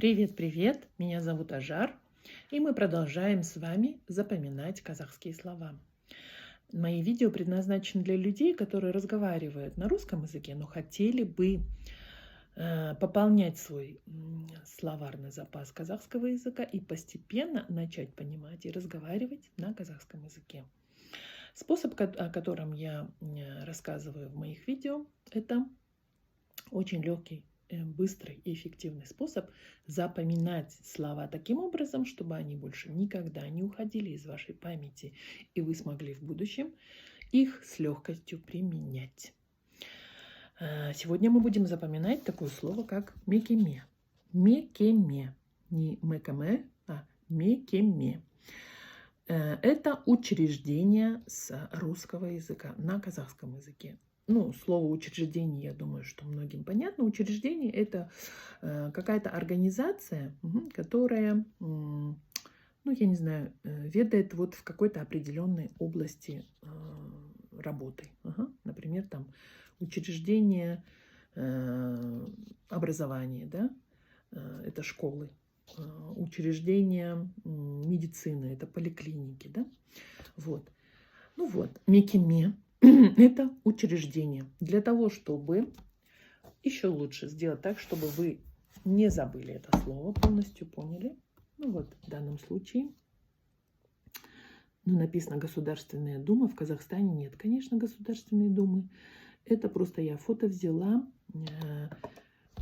Привет, меня зовут Ажар, и мы продолжаем с вами запоминать казахские слова. Мои видео предназначены для людей, которые разговаривают на русском языке, но хотели бы пополнять свой словарный запас казахского языка и постепенно начать понимать и разговаривать на казахском языке. Способ, о котором я рассказываю в моих видео, это очень легкий, быстрый и эффективный способ запоминать слова таким образом, чтобы они больше никогда не уходили из вашей памяти, и вы смогли в будущем их с легкостью применять. Сегодня мы будем запоминать такое слово, как мекеме. Мекеме. Не мекаме, а мекеме. Это учреждение с русского языка на казахском языке. Слово учреждение, я думаю, что многим понятно. Учреждение – это какая-то организация, которая, я не знаю, ведает вот в какой-то определенной области работы. Например, там учреждение образования, да, это школы. Учреждения медицины, это поликлиники, да. Мекеме – это учреждение. Для того, чтобы еще лучше сделать так, чтобы вы не забыли это слово, полностью поняли. В данном случае написано Государственная Дума. В Казахстане нет, конечно, Государственной Думы. Это просто я фото взяла.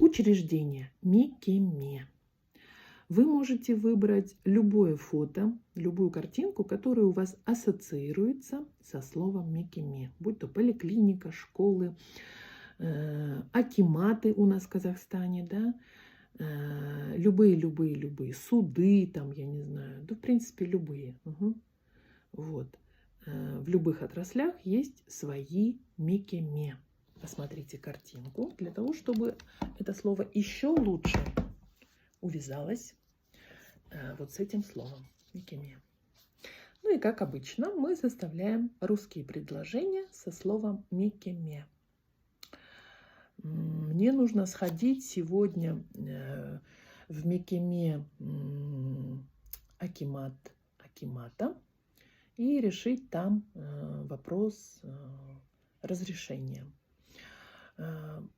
Учреждение мекеме. Вы можете выбрать любое фото, любую картинку, которая у вас ассоциируется со словом мекеме. Будь то поликлиника, школы, акиматы у нас в Казахстане, да, любые суды, там, я не знаю, да, в принципе, любые. В любых отраслях есть свои мекеме. Посмотрите картинку для того, чтобы это слово еще лучше увязалась вот с этим словом мекеме. И как обычно, мы составляем русские предложения со словом мекеме. Мне нужно сходить сегодня в мекеме акимата и решить там вопрос разрешения.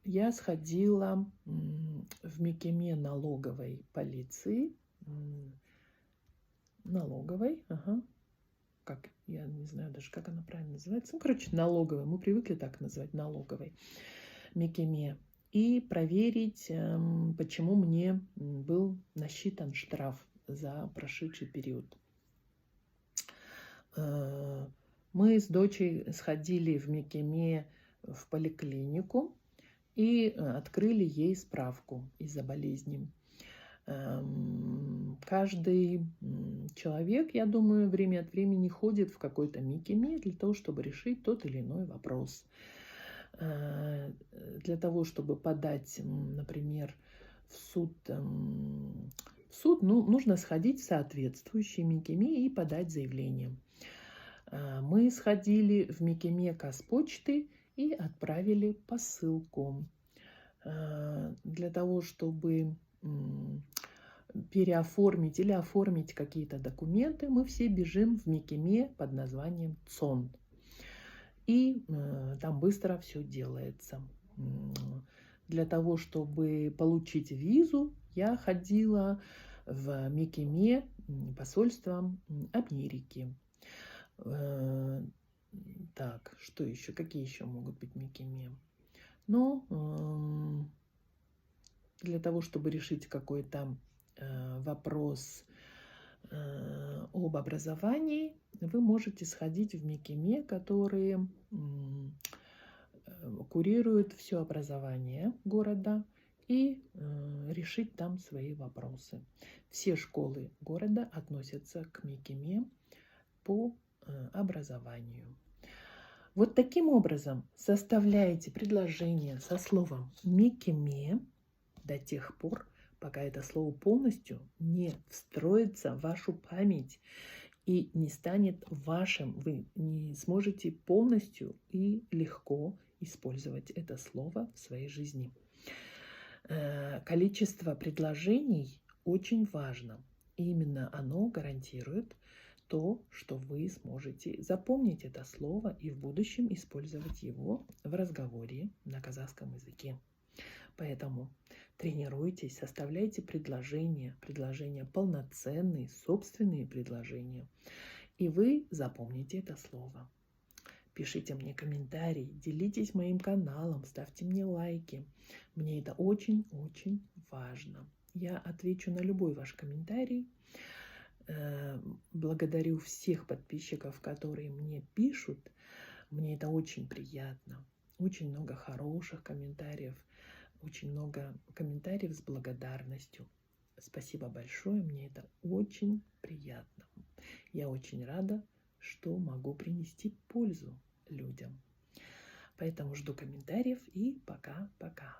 Я сходила в мекеме налоговой полиции. Я не знаю даже, как она правильно называется. Налоговой. Мы привыкли так называть, налоговой мекеме. И проверить, почему мне был насчитан штраф за прошедший период. Мы с дочей сходили в мекеме в поликлинику и открыли ей справку из-за болезни. Каждый человек, я думаю, время от времени ходит в какой-то мекеме для того, чтобы решить тот или иной вопрос. Для того, чтобы подать, например, в суд, нужно сходить в соответствующий мекеме и подать заявление. Мы сходили в мекеме Казпочты и отправили посылку. Для того, чтобы переоформить или оформить какие-то документы, мы все бежим в мекеме под названием ЦОН. И там быстро все делается. Для того, чтобы получить визу, я ходила в мекеме посольства Америки. Так, что еще? Какие еще могут быть мекеме? Для того, чтобы решить какой-то вопрос об образовании, вы можете сходить в мекеме, которые курируют все образование города, и решить там свои вопросы. Все школы города относятся к мекеме по образованию. Вот таким образом составляете предложение со словом мекеме до тех пор, пока это слово полностью не встроится в вашу память и не станет вашим. Вы не сможете полностью и легко использовать это слово в своей жизни. Количество предложений очень важно. И именно оно гарантирует то, что вы сможете запомнить это слово и в будущем использовать его в разговоре на казахском языке. Поэтому тренируйтесь, составляйте предложения полноценные, собственные предложения, и вы запомните это слово. Пишите мне комментарии, делитесь моим каналом, ставьте мне лайки. Мне это очень-очень важно. Я отвечу на любой ваш комментарий. Благодарю всех подписчиков, которые мне пишут. Мне это очень приятно. Очень много хороших комментариев, очень много комментариев с благодарностью. Спасибо большое, мне это очень приятно. Я очень рада, что могу принести пользу людям. Поэтому жду комментариев и пока-пока.